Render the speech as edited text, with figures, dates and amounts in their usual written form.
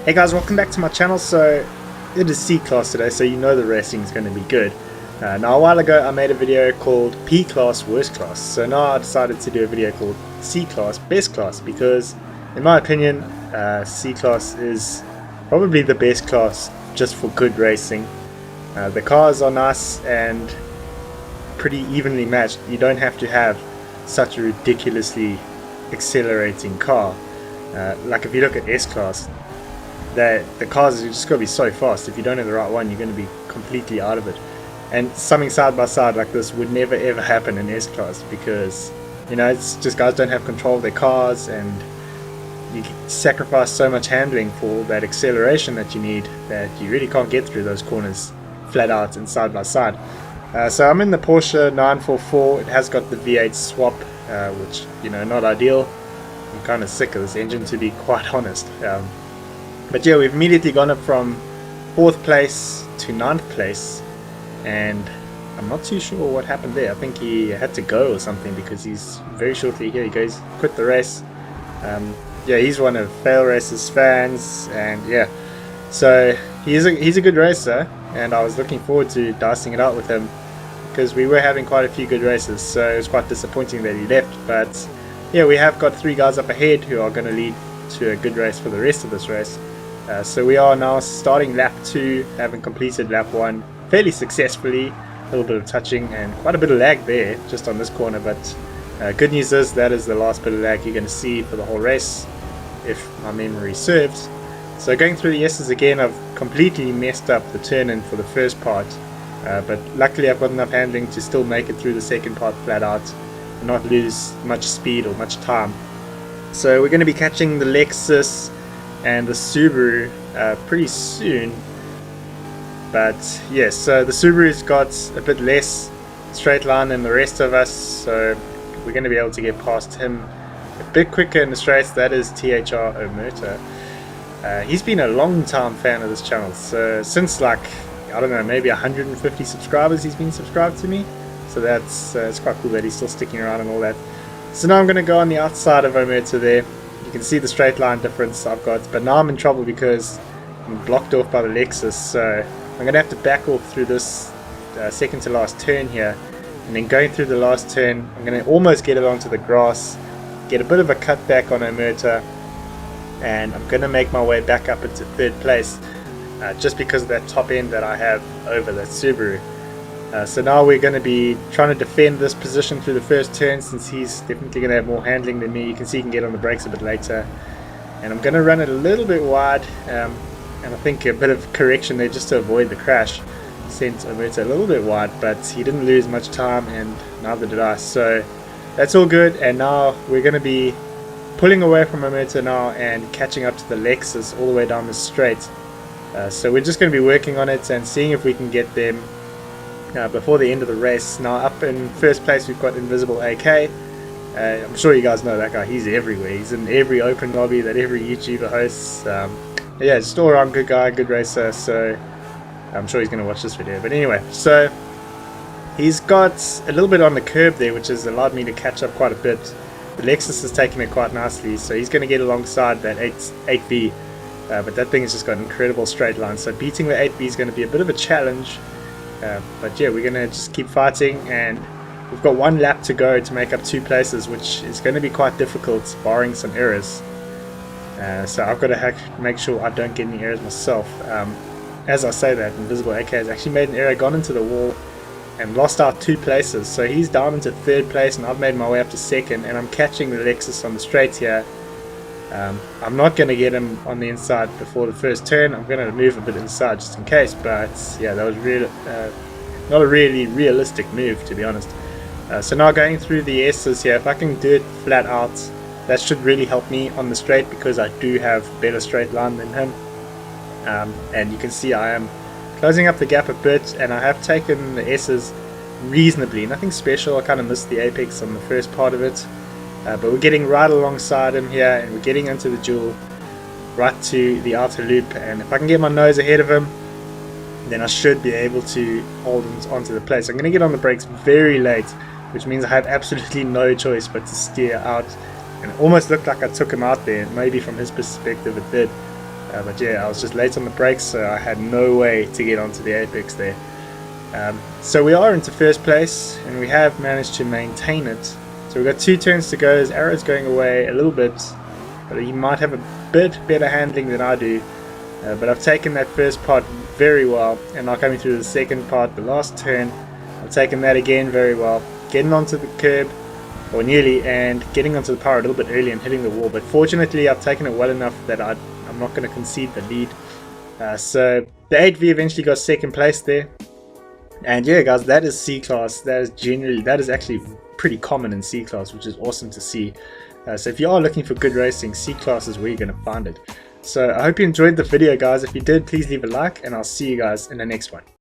Hey guys, welcome back to my channel. So it is C class today, so you know the racing is going to be good. Now a while ago I made a video called P class worst class, so now I decided to do a video called C class best class, because in my opinion C class is probably the best class just for good racing. The cars are nice and pretty evenly matched. You don't have to have such a ridiculously accelerating car. Like if you look at S class, the cars are just going to be so fast. If you don't have the right one, you're going to be completely out of it. And something side by side like this would never ever happen in S class, because you know, it's just guys don't have control of their cars, and you sacrifice so much handling for that acceleration that you need, that you really can't get through those corners flat out and side by side. So I'm in the Porsche 944. It has got the V8 swap, which, you know, not ideal. I'm kind of sick of this engine, to be quite honest. But yeah, we've immediately gone up from 4th place to 9th place, and I'm not too sure what happened there. I think he had to go or something, because he's very shortly here. He goes, quit the race. Yeah, he's one of Fail Racers fans, and yeah, so he's a good racer, and I was looking forward to dicing it out with him, because we were having quite a few good races. So it was quite disappointing that he left. But yeah, we have got 3 guys up ahead who are going to lead to a good race for the rest of this race. So we are now starting lap 2, having completed lap 1 fairly successfully. A little bit of touching and quite a bit of lag there just on this corner, but good news is that is the last bit of lag you're going to see for the whole race, if my memory serves. So going through the S's again, I've completely messed up the turn-in for the first part, but luckily I've got enough handling to still make it through the second part flat out and not lose much speed or much time. So we're going to be catching the Lexus and the Subaru pretty soon. But yes, so the Subaru's got a bit less straight line than the rest of us, so we're going to be able to get past him a bit quicker in the straights. That is THR Omerta. He's been a long time fan of this channel, so since like, I don't know, maybe 150 subscribers he's been subscribed to me. So that's it's quite cool that he's still sticking around and all that. So now I'm going to go on the outside of Omerta there. You can see the straight line difference I've got, but now I'm in trouble because I'm blocked off by the Lexus. So I'm going to have to back off through this second to last turn here, and then going through the last turn I'm going to almost get it onto the grass, get a bit of a cutback on Omerta, and I'm going to make my way back up into 3rd place, just because of that top end that I have over that Subaru. So now we're going to be trying to defend this position through the first turn, since he's definitely going to have more handling than me. You can see he can get on the brakes a bit later, and I'm going to run it a little bit wide, and I think a bit of correction there just to avoid the crash sent Omerta a little bit wide, but he didn't lose much time, and neither did I. So that's all good, and now we're going to be pulling away from Omerta now and catching up to the Lexus all the way down the straight. So we're just going to be working on it and seeing if we can get them before the end of the race. Now up in 1st place we've got Invisible AK. I'm sure you guys know that guy. He's everywhere. He's in every open lobby that every YouTuber hosts. Yeah, just all around good guy, good racer, so I'm sure he's going to watch this video. But anyway, so he's got a little bit on the curb there, which has allowed me to catch up quite a bit. The Lexus has taken it quite nicely, so he's going to get alongside that 8B, but that thing has just got an incredible straight line, so beating the 8B is going to be a bit of a challenge. But yeah, we're going to just keep fighting, and we've got 1 lap to go to make up 2 places, which is going to be quite difficult barring some errors. So I've got to make sure I don't get any errors myself. As I say that, Invisible AK has actually made an error, gone into the wall and lost out 2 places, so he's down into 3rd place, and I've made my way up to 2nd, and I'm catching the Lexus on the straight here. I'm not going to get him on the inside before the first turn. I'm going to move a bit inside just in case, but yeah, that was really not a really realistic move, to be honest. So now going through the S's here, if I can do it flat out, that should really help me on the straight, because I do have better straight line than him. And you can see I am closing up the gap a bit, and I have taken the S's reasonably. Nothing special. I kind of missed the apex on the first part of it. But we're getting right alongside him here, and we're getting into the duel right to the outer loop, and if I can get my nose ahead of him, then I should be able to hold him onto the place. I'm going to get on the brakes very late, which means I have absolutely no choice but to steer out, and it almost looked like I took him out there. Maybe from his perspective it did, But yeah, I was just late on the brakes, so I had no way to get onto the apex there. So we are into first place, and we have managed to maintain it. So we've got 2 turns to go. His arrow's going away a little bit, but he might have a bit better handling than I do. But I've taken that first part very well, and now coming through the second part, the last turn, I've taken that again very well. Getting onto the curb, or nearly, and getting onto the power a little bit early and hitting the wall. But fortunately, I've taken it well enough that I'm not going to concede the lead. So the 8V eventually got second place there. And yeah, guys, that is C-Class. That is actually pretty common in C-Class, which is awesome to see. So if you are looking for good racing, C-Class is where you're going to find it. So I hope you enjoyed the video, guys. If you did, please leave a like, and I'll see you guys in the next one.